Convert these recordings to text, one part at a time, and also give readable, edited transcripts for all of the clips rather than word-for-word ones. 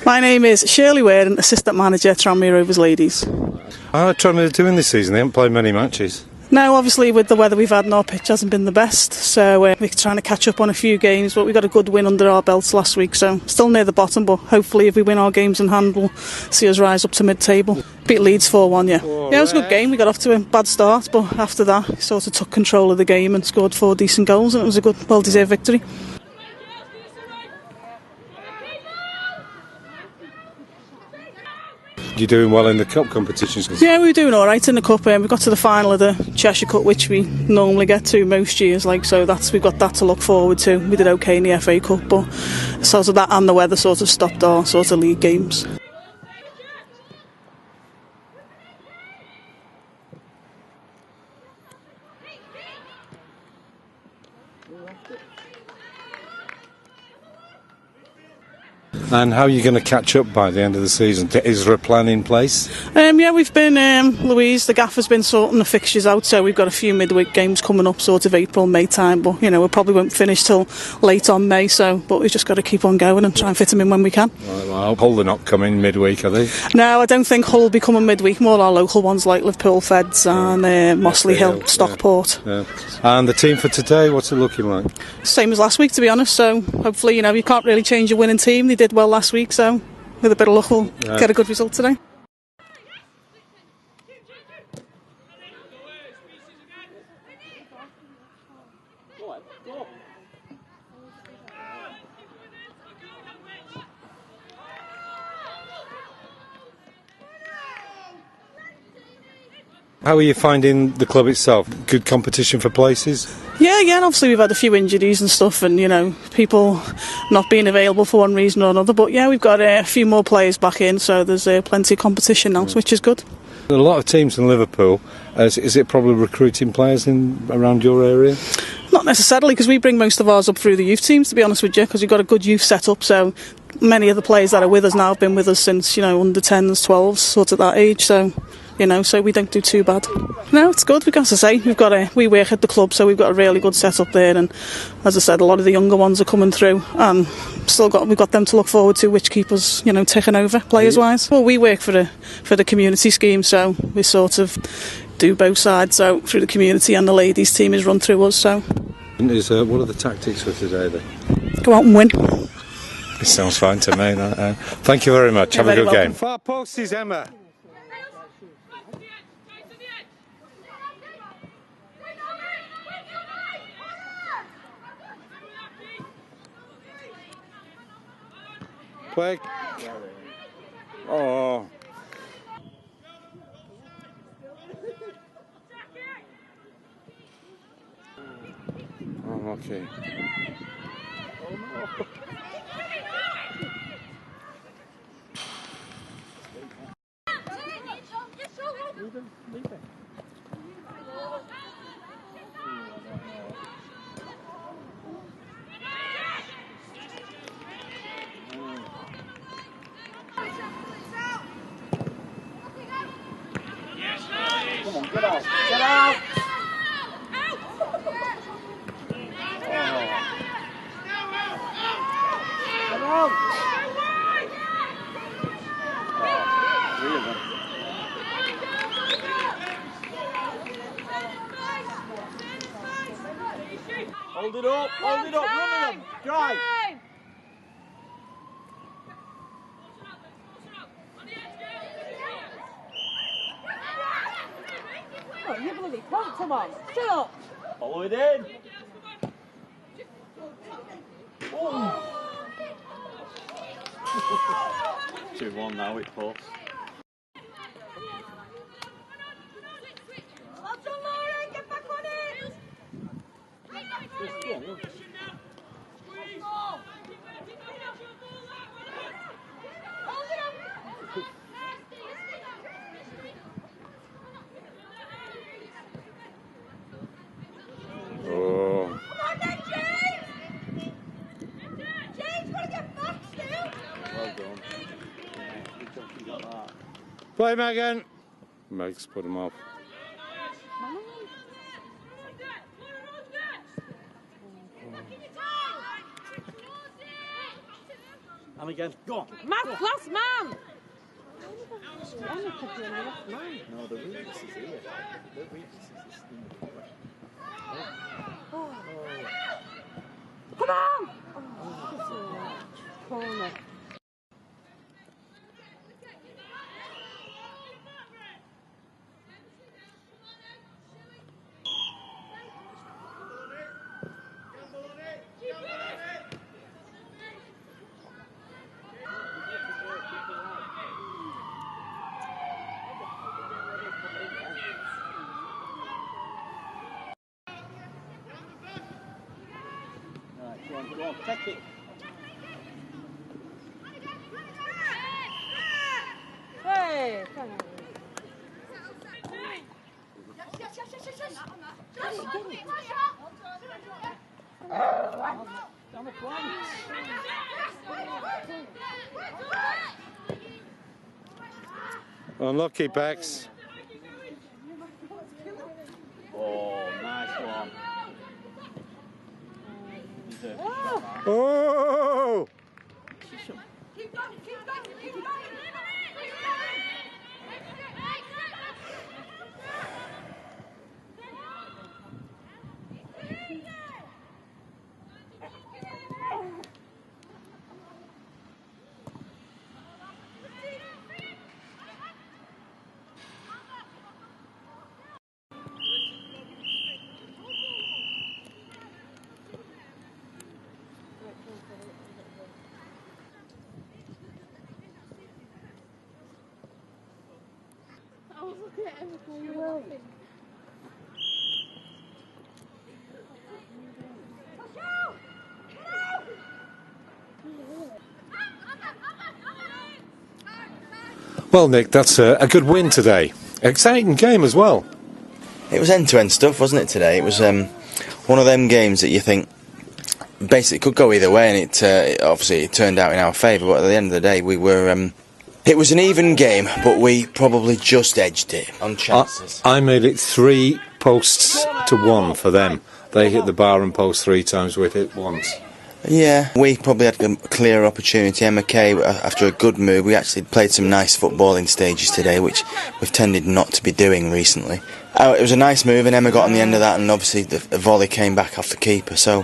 My name is Shirley Waring, Assistant Manager, Tranmere Rovers Ladies. How are Tranmere doing this season? They haven't played many matches. No, obviously with the weather we've had, our pitch hasn't been the best, so we're trying to catch up on a few games, but we got a good win under our belts last week, so still near the bottom, but hopefully if we win our games in hand, we'll see us rise up to mid-table. Beat Leeds 4-1, yeah. Yeah, it was a good game. We got off to a bad start, but after that, we sort of took control of the game and scored 4 decent goals, and it was a good, well-deserved victory. You're doing well in the cup competitions? Yeah, we were doing alright in the cup. We got to the final of the Cheshire Cup, which we normally get to most years, so we've got that to look forward to. We did okay in the FA Cup, but sort of that and the weather sort of stopped our sort of league games. And how are you going to catch up by the end of the season? Is there a plan in place? Yeah, we've been, Louise, the gaffer's been sorting the fixtures out, so we've got a few midweek games coming up, sort of April, May time, but, we probably won't finish till late on May, but we've just got to keep on going and try and fit them in when we can. Well, Hull are not coming midweek, are they? No, I don't think Hull will be coming midweek, more our local ones like Liverpool Feds and Mossley Hill, Stockport. Yeah. And the team for today, what's it looking like? Same as last week, to be honest, so hopefully, you can't really change a winning team. They did well last week, so with a bit of luck we'll get a good result today. How are you finding the club itself? Good competition for places? Yeah, and obviously we've had a few injuries and stuff, and people not being available for one reason or another, but yeah, we've got a few more players back in, so there's plenty of competition now, which is good. A lot of teams in Liverpool. Is it probably recruiting players around your area? Not necessarily, because we bring most of ours up through the youth teams, to be honest with you, because we've got a good youth setup, so many of the players that are with us now have been with us since, under 10s, 12s, sort of that age, so we don't do too bad. No, it's good, because as I say, we work at the club, so we've got a really good setup there, and as I said, a lot of the younger ones are coming through, and we've got them to look forward to, which keep us, ticking over, players-wise. Well, we work for the community scheme, so we sort of do both sides, so through the community, and the ladies team is run through us, so. What are the tactics for today, then? Go out and win. It sounds fine to me. Thank you very much. Have a good game. Far post is Emma. Quick. Oh. Oh, okay. Come on, get out! Get out! Come on! Hold it up, run them, drive! Oh, you bloody cunt, come on, shut up! Follow it in! Oh. 2-1 now, it posts. Play Megan. Meg's put him off. And again. Go on. Matt, last man! No, the weakness is here. The weakness is in the flesh. Come on! Oh, corner. Go on, take it. Hey! Unlucky, Bex. Oh, nice one. Oh! Keep going, keep going, keep going! I was looking at him before you were laughing. Well, Nick, that's a good win today. Exciting game as well. It was end-to-end stuff, wasn't it, today? It was one of them games that you think basically could go either way, and it obviously it turned out in our favour, but at the end of the day we were it was an even game, but we probably just edged it on chances. I made it 3 posts to 1 for them. They hit the bar and post 3 times, we hit once. Yeah, we probably had a clear opportunity. Emma Kay, after a good move, we actually played some nice footballing stages today, which we've tended not to be doing recently. It was a nice move, and Emma got on the end of that, and obviously the volley came back off the keeper. So,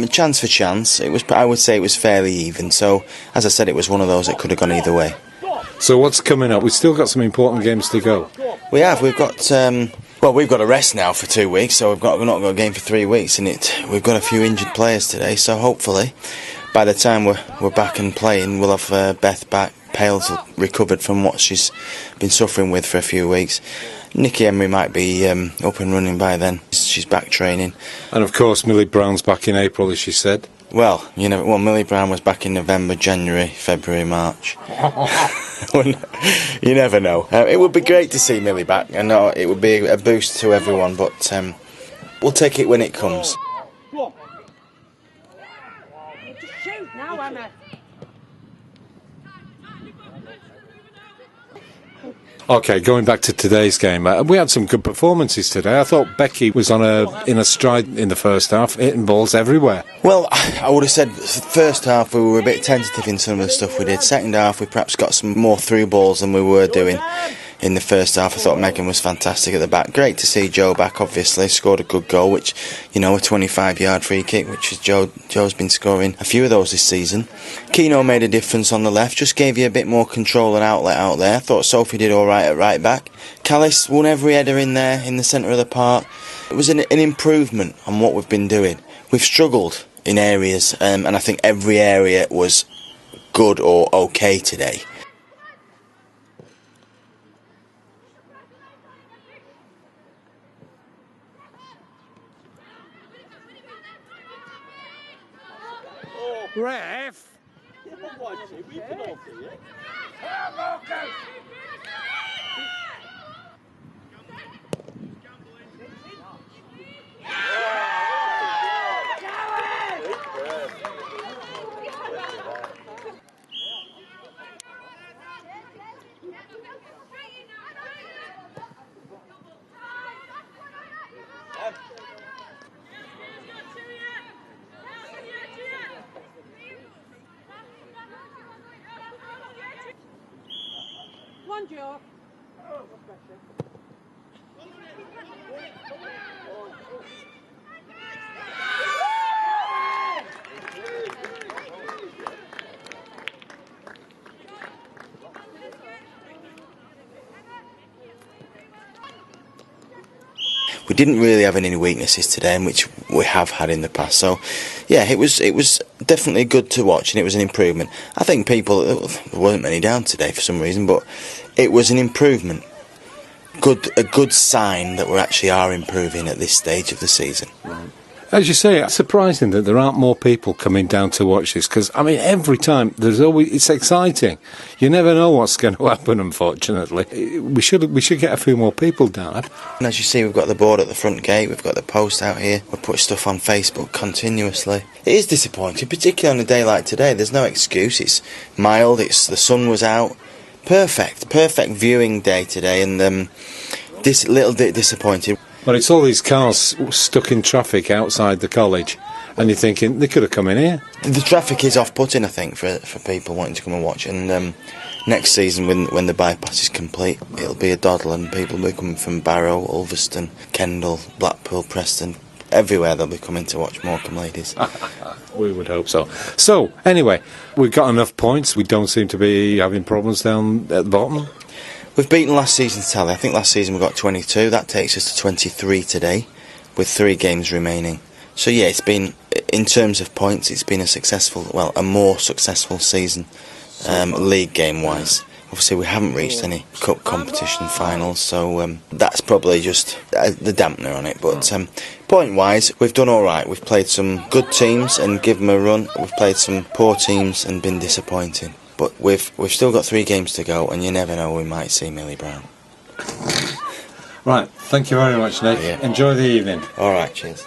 chance for chance, I would say it was fairly even. So, as I said, it was one of those that could have gone either way. So what's coming up? We've still got some important games to go. We have. We've got we've got a rest now for 2 weeks, so we've not got a game for 3 weeks, and we've got a few injured players today. So hopefully, by the time we're back and playing, we'll have Beth back, Pales recovered from what she's been suffering with for a few weeks. Nikki Emery might be up and running by then. She's back training. And of course, Millie Brown's back in April, as she said. Well, Millie Brown was back in November, January, February, March. You never know. It would be great to see Millie back. I know it would be a boost to everyone, but we'll take it when it comes. Just shoot now, Emma. Okay, going back to today's game, we had some good performances today. I thought Becky was in a stride in the first half, hitting balls everywhere. Well, I would have said first half we were a bit tentative in some of the stuff we did. Second half we perhaps got some more through balls than we were doing in the first half. I thought Megan was fantastic at the back. Great to see Jo back, obviously. Scored a good goal, which, a 25-yard free kick, which is Jo's been scoring a few of those this season. Keno made a difference on the left, just gave you a bit more control and outlet out there. I thought Sophie did alright at right back. Callis won every header in there, in the centre of the park. It was an improvement on what we've been doing. We've struggled in areas, and I think every area was good or okay today. Ref! on, Joe. We didn't really have any weaknesses today, which we have had in the past. So, yeah, it was definitely good to watch, and it was an improvement. I think there weren't many down today for some reason, but it was an improvement. A good sign that we actually are improving at this stage of the season. Right. As you say, it's surprising that there aren't more people coming down to watch this, because, I mean, every time, it's exciting. You never know what's going to happen, unfortunately. We should get a few more people down. And as you see, we've got the board at the front gate, we've got the post out here, we put stuff on Facebook continuously. It is disappointing, particularly on a day like today. There's no excuse. It's mild, the sun was out. Perfect viewing day today, and this little bit disappointed. But it's all these cars stuck in traffic outside the college, and you're thinking they could have come in here. The traffic is off-putting, I think, for people wanting to come and watch. And next season, when the bypass is complete, it'll be a doddle, and people will be coming from Barrow, Ulverston, Kendal, Blackpool, Preston, everywhere they'll be coming to watch Morecambe Ladies. We would hope so. So, anyway, we've got enough points. We don't seem to be having problems down at the bottom. We've beaten last season's tally. I think last season we got 22. That takes us to 23 today, with 3 games remaining. So yeah, it's been, in terms of points, it's been a more successful season, league game-wise. Obviously, we haven't reached any cup competition finals, so that's probably just the dampener on it. But point-wise, we've done all right. We've played some good teams and given them a run. We've played some poor teams and been disappointing. But we've still got 3 games to go, and you never know, we might see Millie Brown. Right, thank you very much, Nick. Yeah. Enjoy the evening. All right, cheers.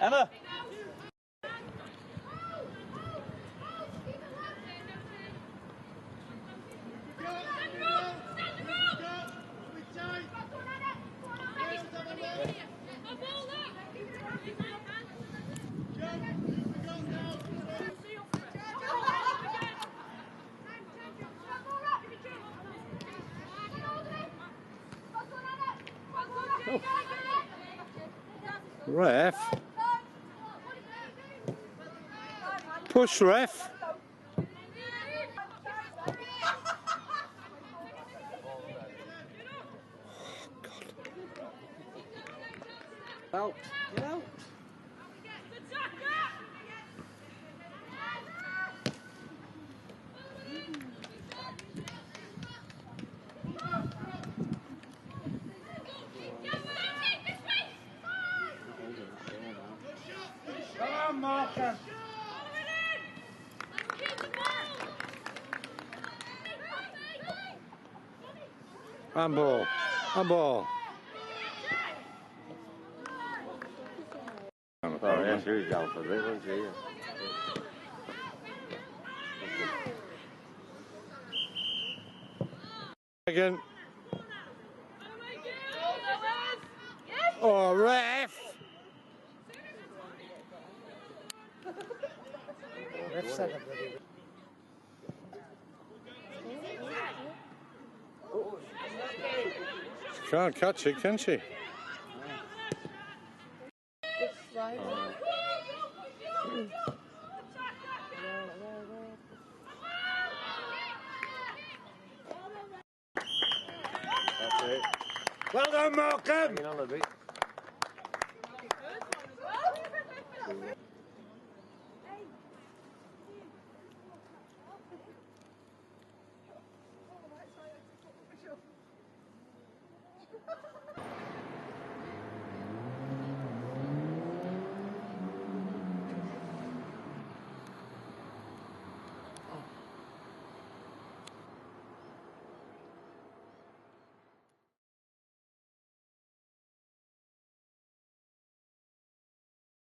Emma! Ref. Push, ref. Out. Get out. Come on, Morecambe. Handball. Handball. Oh, yeah, she was down for a bit, wasn't she? Again. Oh, ref. She can't catch it, can she? Well done, Morecambe!